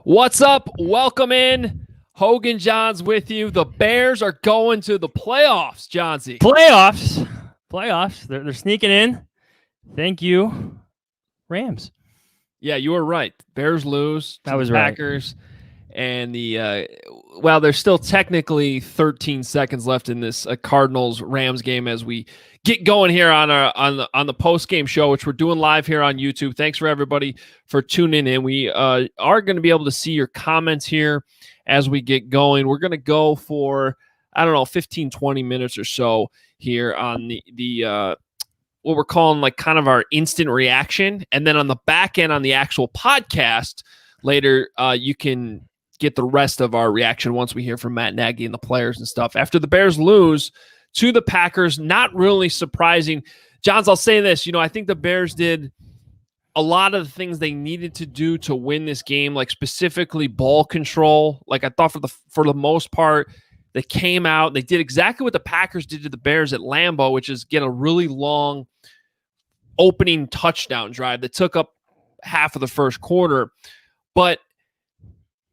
What's up? Welcome in. Hoge and Jahns with you. The Bears are going to the playoffs, Johnsy. Playoffs. They're sneaking in. Thank you, Rams. Yeah, you were right. Bears lose to the Packers. Right. And there's still technically 13 seconds left in this Cardinals-Rams game as we get going here on the post-game show, which we're doing live here on YouTube. Thanks for everybody for tuning in. We are going to be able to see your comments here as we get going. We're going to go for, 15, 20 minutes or so here on the what we're calling like kind of our instant reaction. And then on the back end on the actual podcast later, you can get the rest of our reaction once we hear from Matt Nagy and the players and stuff. After the Bears lose to the Packers, not really surprising. Jahns, I'll say this, I think the Bears did a lot of the things they needed to do to win this game, like specifically ball control. Like I thought for the most part, they came out, they did exactly what the Packers did to the Bears at Lambeau, which is get a really long opening touchdown drive that took up half of the first quarter. But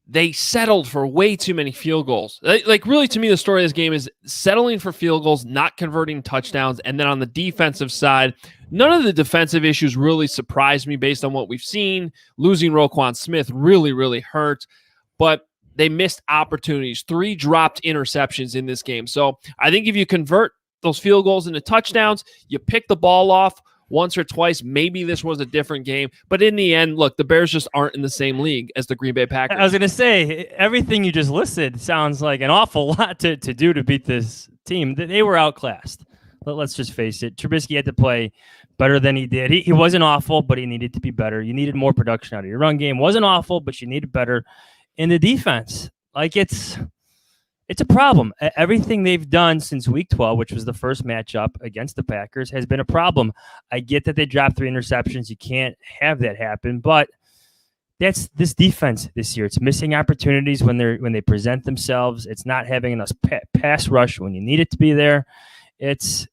they settled for way too many field goals. Like really, to me, the story of this game is settling for field goals, not converting touchdowns. And then on the defensive side, none of the defensive issues really surprised me based on what we've seen. Losing Roquan Smith really, really hurt. But they missed opportunities. 3 dropped interceptions in this game. So I think if you convert those field goals into touchdowns, you pick the ball off once or twice, maybe this was a different game. But in the end, look, the Bears just aren't in the same league as the Green Bay Packers. I was going to say, everything you just listed sounds like an awful lot to do to beat this team. They were outclassed. Let's just face it. Trubisky had to play better than he did. He wasn't awful, but he needed to be better. You needed more production out of your run game. Wasn't awful, but you needed better in the defense. Like it's a problem. Everything they've done since week 12, which was the first matchup against the Packers, has been a problem. I get that they dropped 3 interceptions. You can't have that happen, but that's this defense this year. It's missing opportunities when they present themselves. It's not having enough pass rush when you need it to be there. It's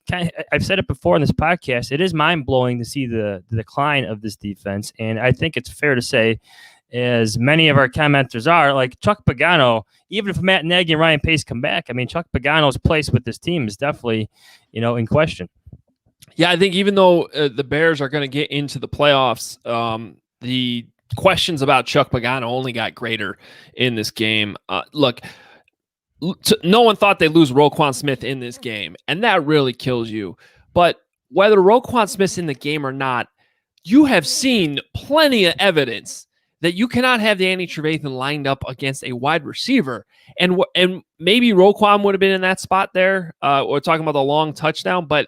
kind of, I've said it before in this podcast, it is mind-blowing to see the decline of this defense, and I think it's fair to say, as many of our commenters are, like Chuck Pagano, even if Matt Nagy and Ryan Pace come back, I mean, Chuck Pagano's place with this team is definitely, in question. Yeah, I think even though the Bears are going to get into the playoffs, the questions about Chuck Pagano only got greater in this game. Look, no one thought they'd lose Roquan Smith in this game, and that really kills you. But whether Roquan Smith's in the game or not, you have seen plenty of evidence that you cannot have Danny Trevathan lined up against a wide receiver. And maybe Roquan would have been in that spot there. We're talking about the long touchdown, but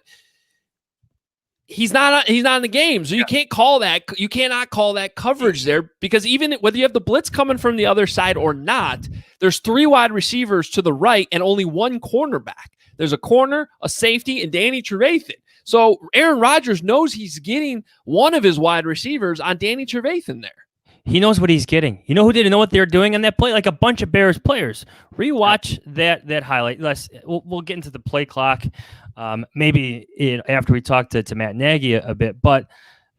he's not in the game. So you can't call that. You cannot call that coverage there, because even whether you have the blitz coming from the other side or not, there's 3 wide receivers to the right and only 1 cornerback. There's a corner, a safety, and Danny Trevathan. So Aaron Rodgers knows he's getting one of his wide receivers on Danny Trevathan there. He knows what he's getting. You know who didn't know what they were doing on that play? Like a bunch of Bears players. Rewatch that highlight. We'll get into the play clock maybe after we talk to Matt Nagy a bit. But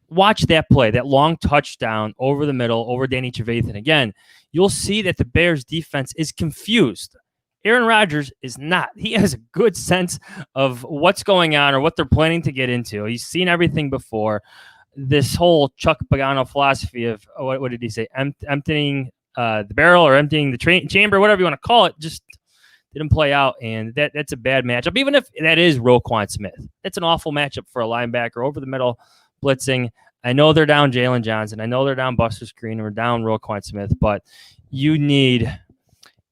watch that play, that long touchdown over the middle, over Danny Trevathan. Again, you'll see that the Bears defense is confused. Aaron Rodgers is not. He has a good sense of what's going on or what they're planning to get into. He's seen everything before. This whole Chuck Pagano philosophy of, what did he say? Emptying the barrel or emptying the chamber, whatever you want to call it, just didn't play out. And that's a bad matchup. Even if that is Roquan Smith, that's an awful matchup for a linebacker over the middle blitzing. I know they're down Jalen Johnson. I know they're down Buster Screen and we're down Roquan Smith, but you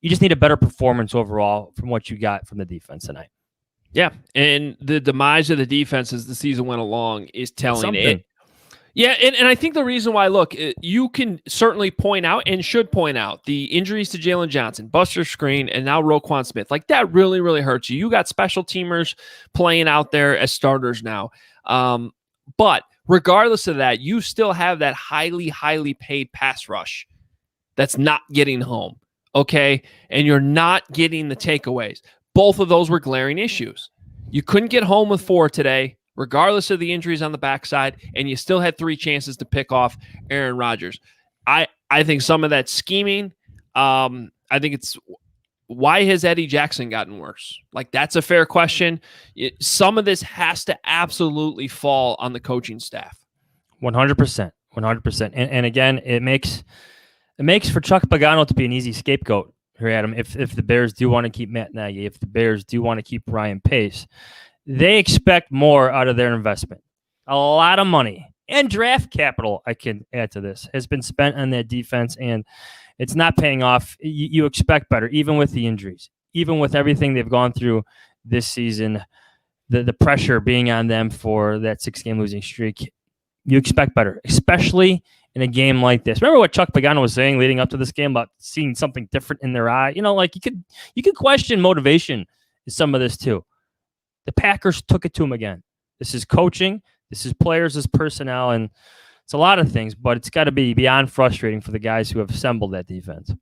just need a better performance overall from what you got from the defense tonight. Yeah. And the demise of the defense as the season went along is telling it. Yeah, and I think the reason why, look, you can certainly point out and should point out the injuries to Jalen Johnson, Buster Screen, and now Roquan Smith. Like, that really, really hurts you. You got special teamers playing out there as starters now. But regardless of that, you still have that highly, highly paid pass rush that's not getting home, okay? And you're not getting the takeaways. Both of those were glaring issues. You couldn't get home with 4 today, regardless of the injuries on the backside, and you still had 3 chances to pick off Aaron Rodgers. I think some of that scheming, I think it's why has Eddie Jackson gotten worse? Like, that's a fair question. Some of this has to absolutely fall on the coaching staff. 100%. 100%. And again, it makes for Chuck Pagano to be an easy scapegoat here, Adam. If the Bears do want to keep Matt Nagy, if the Bears do want to keep Ryan Pace, they expect more out of their investment. A lot of money and draft capital, I can add to this, has been spent on that defense, and it's not paying off. You expect better, even with the injuries, even with everything they've gone through this season, the pressure being on them for that 6-game losing streak. You expect better, especially in a game like this. Remember what Chuck Pagano was saying leading up to this game about seeing something different in their eye? Like you could question motivation in some of this too. The Packers took it to him again. This is coaching. This is players, this personnel, and it's a lot of things, but it's got to be beyond frustrating for the guys who have assembled that defense.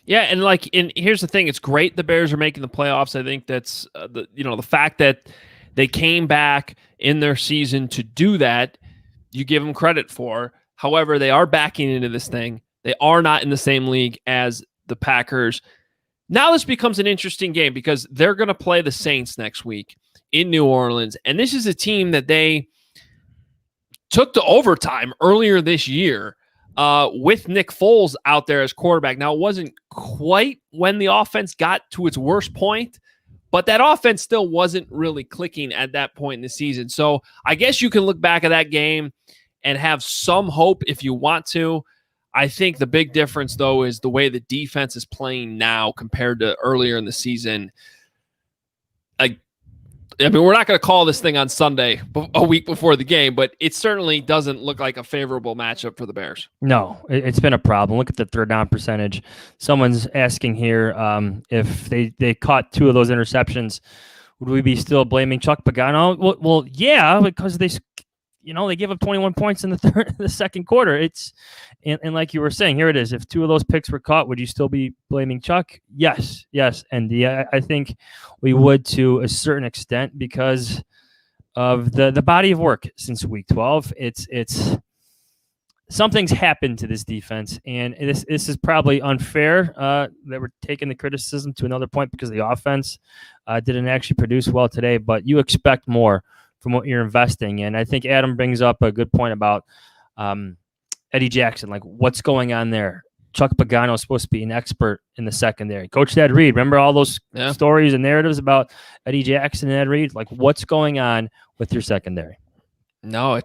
Yeah, and here's the thing: it's great the Bears are making the playoffs. I think that's the fact that they came back in their season to do that. You give them credit for. However, they are backing into this thing. They are not in the same league as the Packers. Now this becomes an interesting game because they're going to play the Saints next week in New Orleans, and this is a team that they took to overtime earlier this year with Nick Foles out there as quarterback. Now, it wasn't quite when the offense got to its worst point, but that offense still wasn't really clicking at that point in the season. So I guess you can look back at that game and have some hope if you want to. I think the big difference, though, is the way the defense is playing now compared to earlier in the season. I mean, we're not going to call this thing on Sunday a week before the game, but it certainly doesn't look like a favorable matchup for the Bears. No, it's been a problem. Look at the third down percentage. Someone's asking here if they caught 2 of those interceptions, would we be still blaming Chuck Pagano? Well, yeah, because they gave up 21 points in the second quarter. And like you were saying, here it is. If 2 of those picks were caught, would you still be blaming Chuck? Yes. And I think we would to a certain extent because of the body of work since week 12. It's something's happened to this defense, and this is probably unfair that we're taking the criticism to another point because the offense didn't actually produce well today, but you expect more from what you're investing in. I think Adam brings up a good point about Eddie Jackson, like what's going on there. Chuck Pagano is supposed to be an expert in the secondary. Coach Ed Reed, remember all those stories and narratives about Eddie Jackson and Ed Reed? Like, what's going on with your secondary? No,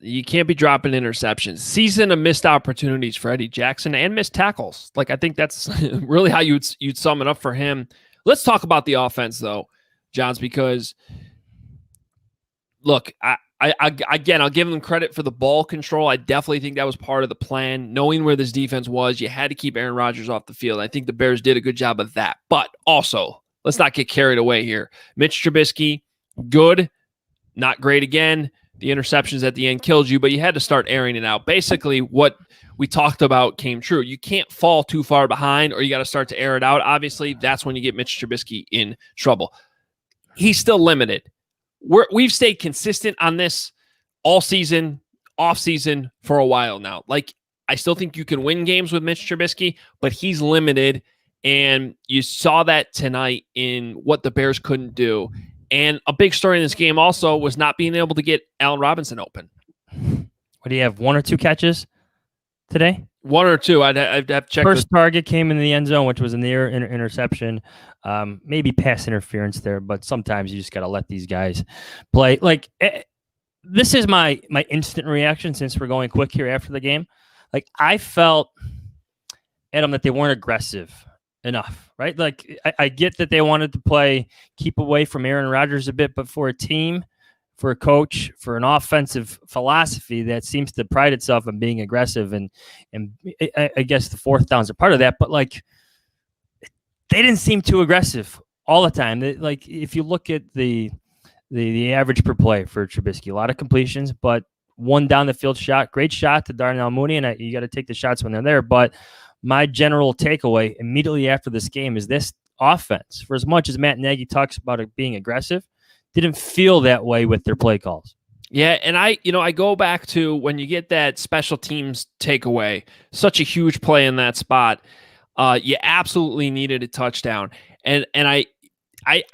you can't be dropping interceptions. Season of missed opportunities for Eddie Jackson and missed tackles. Like, I think that's really how you'd sum it up for him. Let's talk about the offense, though, Johns, because look, again, I'll give them credit for the ball control. I definitely think that was part of the plan. Knowing where this defense was, you had to keep Aaron Rodgers off the field. I think the Bears did a good job of that. But also, let's not get carried away here. Mitch Trubisky, good, not great again. The interceptions at the end killed you, but you had to start airing it out. Basically, what we talked about came true. You can't fall too far behind, or you got to start to air it out. Obviously, that's when you get Mitch Trubisky in trouble. He's still limited. We've stayed consistent on this all season, off season for a while now. Like, I still think you can win games with Mitch Trubisky, but he's limited. And you saw that tonight in what the Bears couldn't do. And a big story in this game also was not being able to get Allen Robinson open. What do you have? 1 or 2 catches today? 1 or 2. I'd have to check. First target came in the end zone, which was a near interception. Maybe pass interference there, but sometimes you just got to let these guys play. Like, this is my instant reaction since we're going quick here after the game. Like, I felt, Adam, that they weren't aggressive enough, right? Like, I get that they wanted to keep away from Aaron Rodgers a bit, but for a team, for a coach, for an offensive philosophy that seems to pride itself on being aggressive, and I guess the 4th downs are part of that, but like, they didn't seem too aggressive all the time. Like, if you look at the average per play for Trubisky, a lot of completions, but 1 down the field shot, great shot to Darnell Mooney, and you got to take the shots when they're there. But my general takeaway immediately after this game is this offense, for as much as Matt Nagy talks about it being aggressive, didn't feel that way with their play calls. Yeah, and I go back to when you get that special teams takeaway, such a huge play in that spot. You absolutely needed a touchdown, and I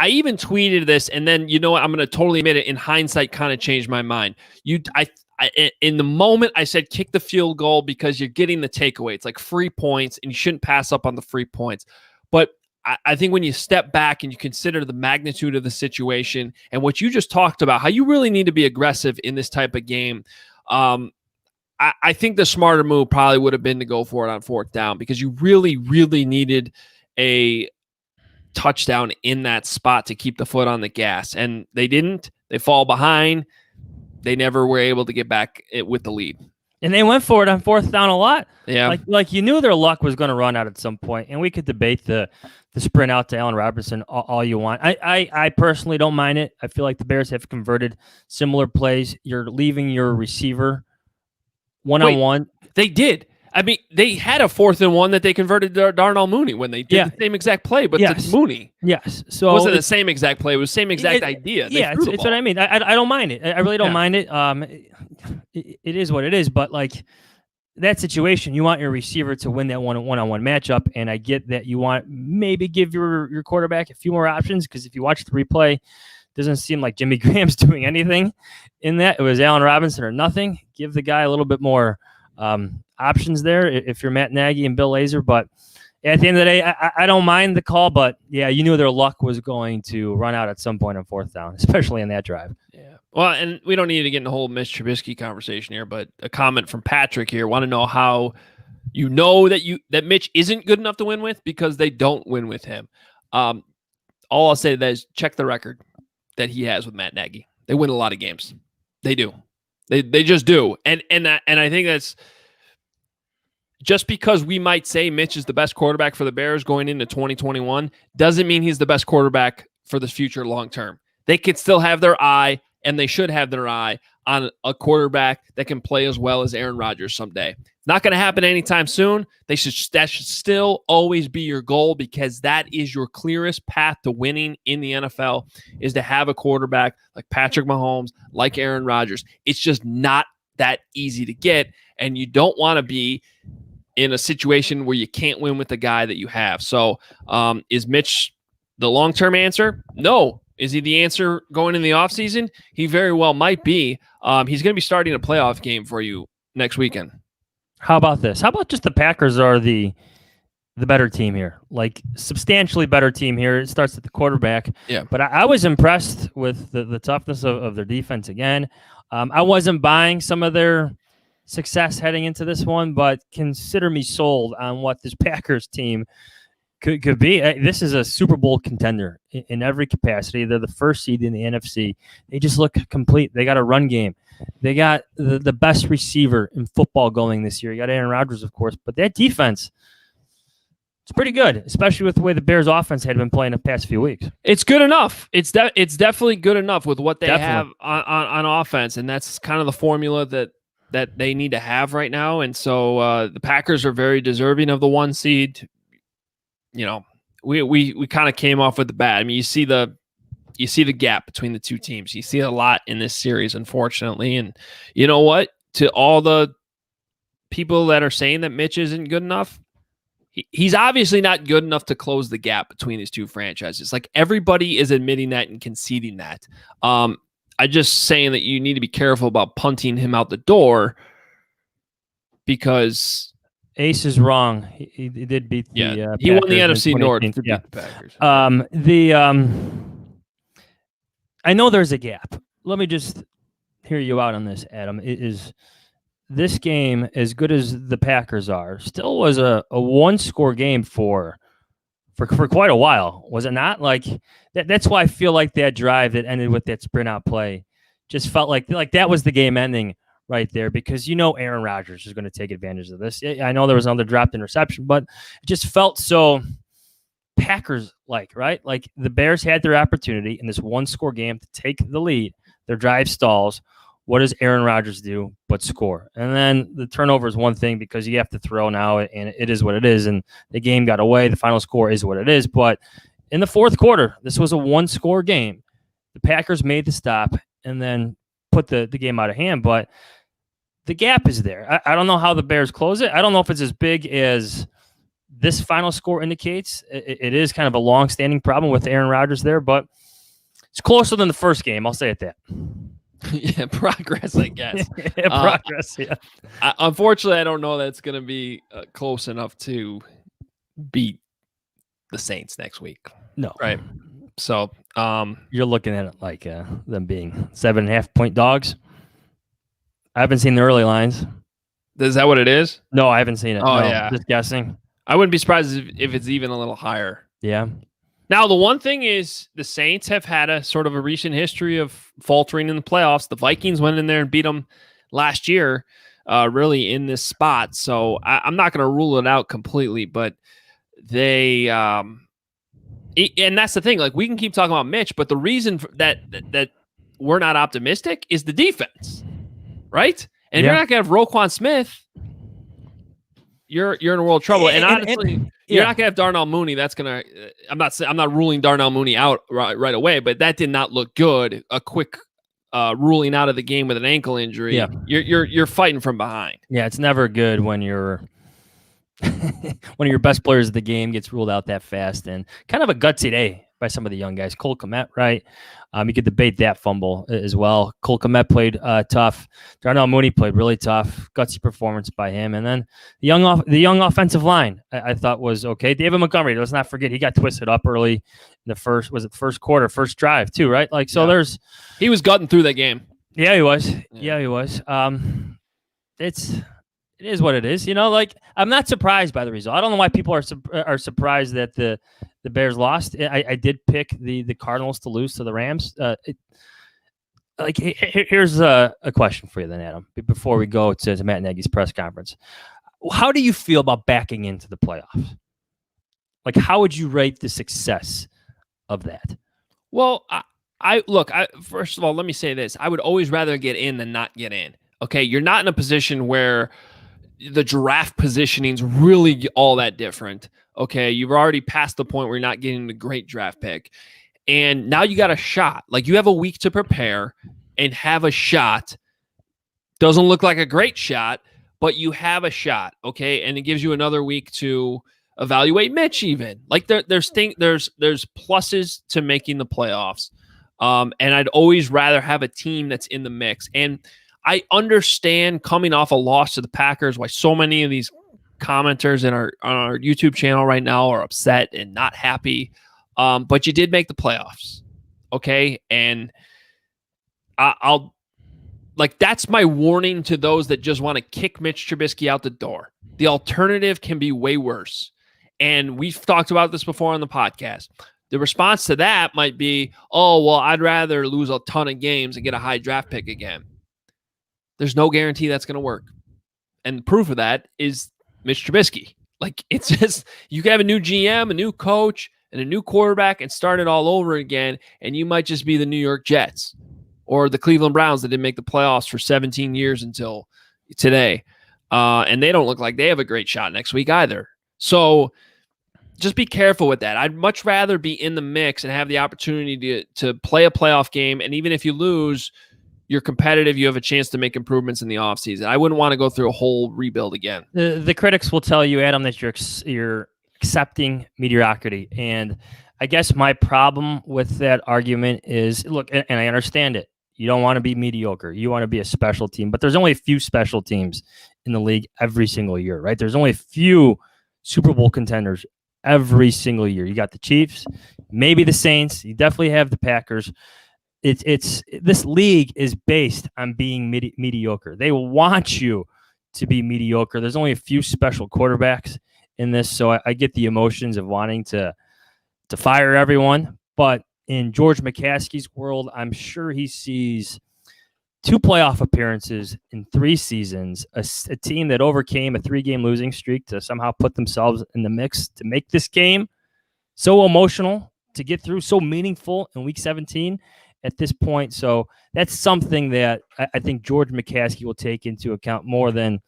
even tweeted this, and then I'm going to totally admit it. In hindsight, kind of changed my mind. In the moment, I said kick the field goal because you're getting the takeaway. It's like free points, and you shouldn't pass up on the free points. But I think when you step back and you consider the magnitude of the situation and what you just talked about, how you really need to be aggressive in this type of game, I think the smarter move probably would have been to go for it on fourth down, because you really, really needed a touchdown in that spot to keep the foot on the gas. And they didn't. They fall behind. They never were able to get back with the lead. And they went for it on fourth down a lot. Yeah. Like you knew their luck was going to run out at some point, and we could debate the sprint out to Allen Robinson all you want. I personally don't mind it. I feel like the Bears have converted similar plays. You're leaving your receiver one-on-one. They did. I mean, they had a 4th and 1 that they converted to Darnell Mooney when they did the same exact play, but to Mooney. Yes. So it wasn't the same exact play. It was the same exact idea. It's what I mean. I don't mind it. I really don't mind it. It is what it is, but like that situation, you want your receiver to win that one-on-one matchup, and I get that you want maybe give your quarterback a few more options, because if you watch the replay, it doesn't seem like Jimmy Graham's doing anything in that. It was Allen Robinson or nothing. Give the guy a little bit more options there if you're Matt Nagy and Bill Lazor. But at the end of the day, I don't mind the call, but yeah, you knew their luck was going to run out at some point on fourth down, especially in that drive. Yeah. Well, and we don't need to get in the whole Mitch Trubisky conversation here, but a comment from Patrick here. Want to know how that Mitch isn't good enough to win with, because they don't win with him. All I'll say to that is check the record that he has with Matt Nagy. They win a lot of games. They do. They just do. And I think that's just because we might say Mitch is the best quarterback for the Bears going into 2021 doesn't mean he's the best quarterback for the future long term. They could still have their eye, and they should have their eye on a quarterback that can play as well as Aaron Rodgers someday. Not going to happen anytime soon. That should still always be your goal, because that is your clearest path to winning in the NFL, is to have a quarterback like Patrick Mahomes, like Aaron Rodgers. It's just not that easy to get, and you don't want to be in a situation where you can't win with the guy that you have. So is Mitch the long-term answer? No. Is he the answer going in the offseason? He very well might be. He's going to be starting a playoff game for you next weekend. How about this? How about just the Packers are the better team here? Like, substantially better team here. It starts at the quarterback. Yeah. But I was impressed with the toughness of their defense again. I wasn't buying some of their success heading into this one, but consider me sold on what this Packers team could be. This is a Super Bowl contender in every capacity. They're the first seed in the NFC. They just look complete. They got a run game. They got the best receiver in football going this year. You got Aaron Rodgers, of course, but that defense, it's pretty good, especially with the way the Bears offense had been playing the past few weeks. It's good enough. It's definitely good enough with what they have on offense, and that's kind of the formula that they need to have right now. And so the Packers are very deserving of the 1 seed. You know, we kind of came off with the bat. I mean, you see the gap between the two teams. You see a lot in this series, unfortunately. And you know what? To all the people that are saying that Mitch isn't good enough, he's obviously not good enough to close the gap between these two franchises. Like, everybody is admitting that and conceding that. I'm just saying that you need to be careful about punting him out the door, because Ace is wrong. He did beat the he won the NFC North to beat the Packers. I know there's a gap. Let me just hear you out on this, Adam. Is this game, as good as the Packers are, still was a 1-score game for quite a while, was it not? Like that's why I feel like that drive that ended with that sprint out play just felt like that was the game ending right there, because Aaron Rodgers is going to take advantage of this. I know there was another dropped interception, but it just felt so Packers-like, right? Like the Bears had their opportunity in this 1-score game to take the lead. Their drive stalls. What does Aaron Rodgers do but score? And then the turnover is one thing, because you have to throw now, and it is what it is. And the game got away. The final score is what it is. But in the fourth quarter, this was a 1-score game. The Packers made the stop and then put the game out of hand, but the gap is there. I don't know how the Bears close it. I don't know if it's as big as this final score indicates. It is kind of a long-standing problem with Aaron Rodgers there, but it's closer than the first game. I'll say it that. Yeah, progress, I guess. Progress, yeah. Unfortunately, I don't know that it's going to be close enough to beat the Saints next week. No. Right. So you're looking at it like them being 7.5-point dogs. I haven't seen the early lines. Is that what it is? No, I haven't seen it. Oh, no, yeah. Just guessing. I wouldn't be surprised if it's even a little higher. Yeah. Now, the one thing is the Saints have had a sort of a recent history of faltering in the playoffs. The Vikings went in there and beat them last year, really in this spot. So I'm not going to rule it out completely, but they and that's the thing. Like, we can keep talking about Mitch, but the reason that we're not optimistic is the defense, right? And if you're not going to have Roquan Smith, you're in a world of trouble. And honestly, you're not going to have Darnell Mooney. That's going to. I'm not ruling Darnell Mooney out right away, but that did not look good. A quick ruling out of the game with an ankle injury. Yeah. You're fighting from behind. Yeah, it's never good when you're one of your best players of the game gets ruled out that fast, and kind of a gutsy day by some of the young guys. Cole Kmet, right? You could debate that fumble as well. Cole Kmet played tough. Darnell Mooney played really tough. Gutsy performance by him. And then the young offensive line, I thought was okay. David Montgomery, let's not forget, he got twisted up early in the first quarter, first drive too, right? Like, so he was gutting through that game. Yeah, he was. Yeah, he was. It is what it is. Like, I'm not surprised by the result. I don't know why people are surprised that the Bears lost. I did pick the Cardinals to lose to the Rams. Here's a question for you then, Adam, before we go to Matt Nagy's press conference. How do you feel about backing into the playoffs? Like, how would you rate the success of that? Well, I first of all, let me say this. I would always rather get in than not get in. Okay, you're not in a position where the draft positioning's really all that different. Okay, you've already passed the point where you're not getting the great draft pick. And now you got a shot. Like, you have a week to prepare and have a shot. Doesn't look like a great shot, but you have a shot, okay? And it gives you another week to evaluate Mitch even. Like, there's pluses to making the playoffs. And I'd always rather have a team that's in the mix. And I understand coming off a loss to the Packers why so many of these commenters on our YouTube channel right now are upset and not happy. But you did make the playoffs, okay? And I'll that's my warning to those that just want to kick Mitch Trubisky out the door. The alternative can be way worse. And we've talked about this before on the podcast. The response to that might be, oh, well, I'd rather lose a ton of games and get a high draft pick again. There's no guarantee that's going to work. And proof of that is Mitch Trubisky. Like, it's just, you can have a new GM, a new coach, and a new quarterback and start it all over again, and you might just be the New York Jets or the Cleveland Browns that didn't make the playoffs for 17 years until today. And they don't look like they have a great shot next week either. So just be careful with that. I'd much rather be in the mix and have the opportunity to play a playoff game, and even if you lose, you're competitive, you have a chance to make improvements in the offseason. I wouldn't want to go through a whole rebuild again. The critics will tell you, Adam, that you're accepting mediocrity. And I guess my problem with that argument is, look, and I understand it. You don't want to be mediocre. You want to be a special team. But there's only a few special teams in the league every single year, right? There's only a few Super Bowl contenders every single year. You got the Chiefs, maybe the Saints. You definitely have the Packers. It's this league is based on being mediocre. They want you to be mediocre. There's only a few special quarterbacks in this, so I get the emotions of wanting to fire everyone. But in George McCaskey's world, I'm sure he sees 2 playoff appearances in 3 seasons, a team that overcame a 3-game losing streak to somehow put themselves in the mix to make this game so emotional, to get through, so meaningful in Week 17. At this point. So that's something that I think George McCaskey will take into account more than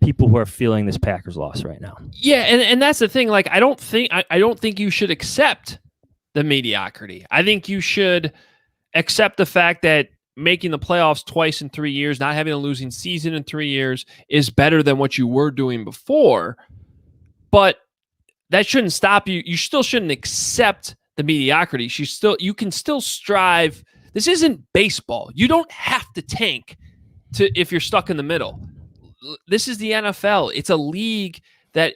people who are feeling this Packers loss right now. Yeah, and that's the thing. Like, I don't think you should accept the mediocrity. I think you should accept the fact that making the playoffs twice in 3 years, not having a losing season in 3 years is better than what you were doing before. But that shouldn't stop you. You still shouldn't accept the mediocrity. You can still strive. This isn't baseball. You don't have to tank if you're stuck in the middle. This is the NFL. It's a league that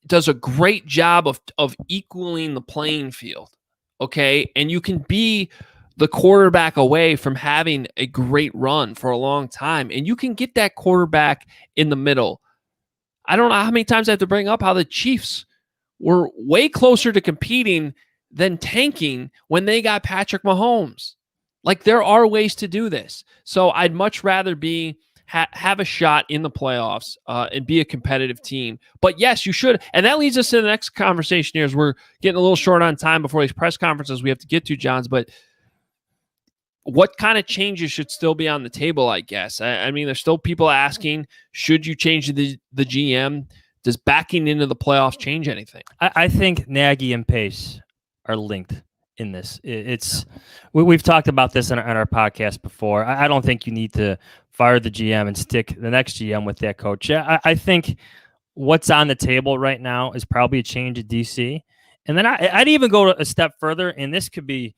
does a great job of equaling the playing field. Okay, and you can be the quarterback away from having a great run for a long time, and you can get that quarterback in the middle. I don't know how many times I have to bring up how the Chiefs were way closer to competing than tanking when they got Patrick Mahomes. Like, there are ways to do this. So I'd much rather have a shot in the playoffs and be a competitive team. But yes, you should. And that leads us to the next conversation here, as we're getting a little short on time before these press conferences we have to get to, Johns. But what kind of changes should still be on the table, I guess? I mean, there's still people asking, should you change the GM? Does backing into the playoffs change anything? I think Nagy and Pace are linked in this. We've talked about this on our podcast before. I don't think you need to fire the GM and stick the next GM with that coach. I think what's on the table right now is probably a change at DC. And then I'd even go a step further, and this could be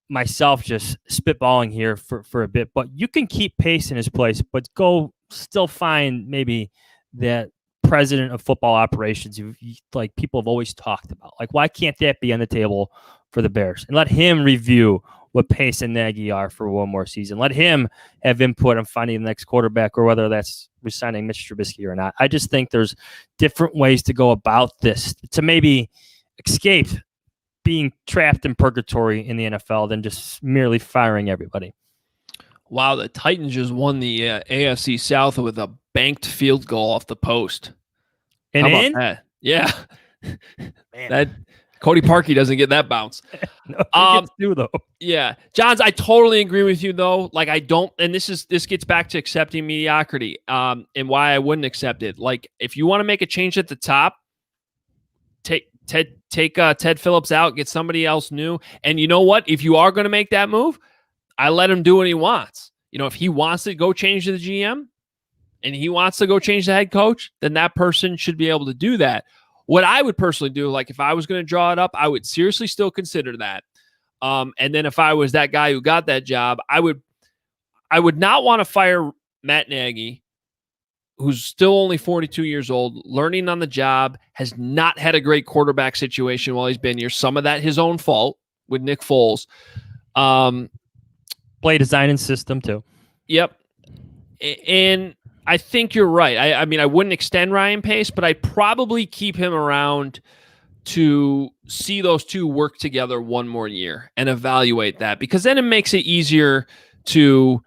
myself just spitballing here for a bit, but you can keep Pace in his place, but go still find maybe that president of football operations like people have always talked about. Like, why can't that be on the table for the Bears? And let him review what Pace and Nagy are for one more season. Let him have input on finding the next quarterback, or whether that's resigning Mitch Trubisky or not. I just think there's different ways to go about this to maybe escape being trapped in purgatory in the NFL than just merely firing everybody. Wow, the Titans just won the AFC South with a banked field goal off the post. And how about that? Yeah. Man. That Cody Parkey doesn't get that bounce. No, he gets two, though. Yeah. Johns, I totally agree with you, though. Like, I don't, and this gets back to accepting mediocrity and why I wouldn't accept it. Like, if you want to make a change at the top, take Ted Phillips out, get somebody else new. And you know what? If you are going to make that move, I let him do what he wants. You know, if he wants to go change the GM and he wants to go change the head coach, then that person should be able to do that. What I would personally do, like if I was going to draw it up, I would seriously still consider that. And then if I was that guy who got that job, I would not want to fire Matt Nagy, who's still only 42 years old, learning on the job, has not had a great quarterback situation while he's been here. Some of that his own fault with Nick Foles. Play design and system too. Yep. And I think you're right. I mean, I wouldn't extend Ryan Pace, but I'd probably keep him around to see those two work together one more year and evaluate that, because then it makes it easier to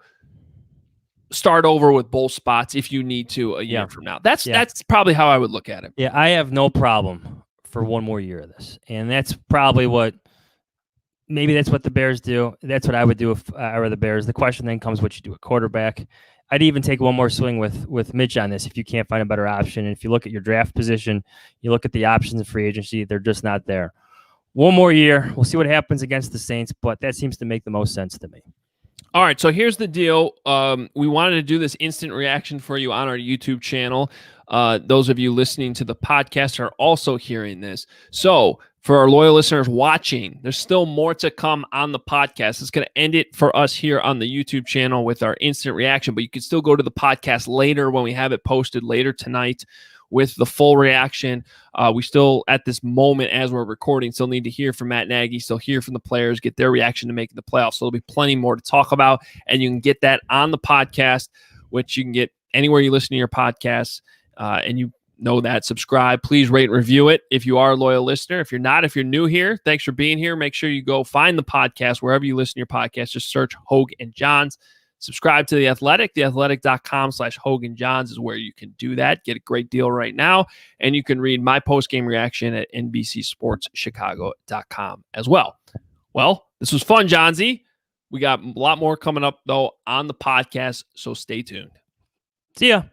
start over with both spots if you need to a year from now. That's probably how I would look at it. Yeah, I have no problem for one more year of this. And that's probably maybe that's what the Bears do. That's what I would do if I were the Bears. The question then comes what you do at quarterback. I'd even take one more swing with Mitch on this if you can't find a better option. And if you look at your draft position, you look at the options in free agency, they're just not there. One more year. We'll see what happens against the Saints, but that seems to make the most sense to me. All right, so here's the deal. We wanted to do this instant reaction for you on our YouTube channel. Those of you listening to the podcast are also hearing this. So for our loyal listeners watching, there's still more to come on the podcast. It's going to end it for us here on the YouTube channel with our instant reaction, but you can still go to the podcast later when we have it posted later tonight with the full reaction. We still, at this moment as we're recording, still need to hear from Matt Nagy, still hear from the players, get their reaction to making the playoffs. So there'll be plenty more to talk about, and you can get that on the podcast, which you can get anywhere you listen to your podcasts. And you know that. Subscribe. Please rate and review it if you are a loyal listener. If you're not, if you're new here, thanks for being here. Make sure you go find the podcast wherever you listen to your podcast. Just search Hoge and Jahns. Subscribe to The Athletic. TheAthletic.com/Hoge and Jahns is where you can do that. Get a great deal right now. And you can read my post-game reaction at NBCSportsChicago.com as well. Well, this was fun, Johnsy. We got a lot more coming up, though, on the podcast, so stay tuned. See ya.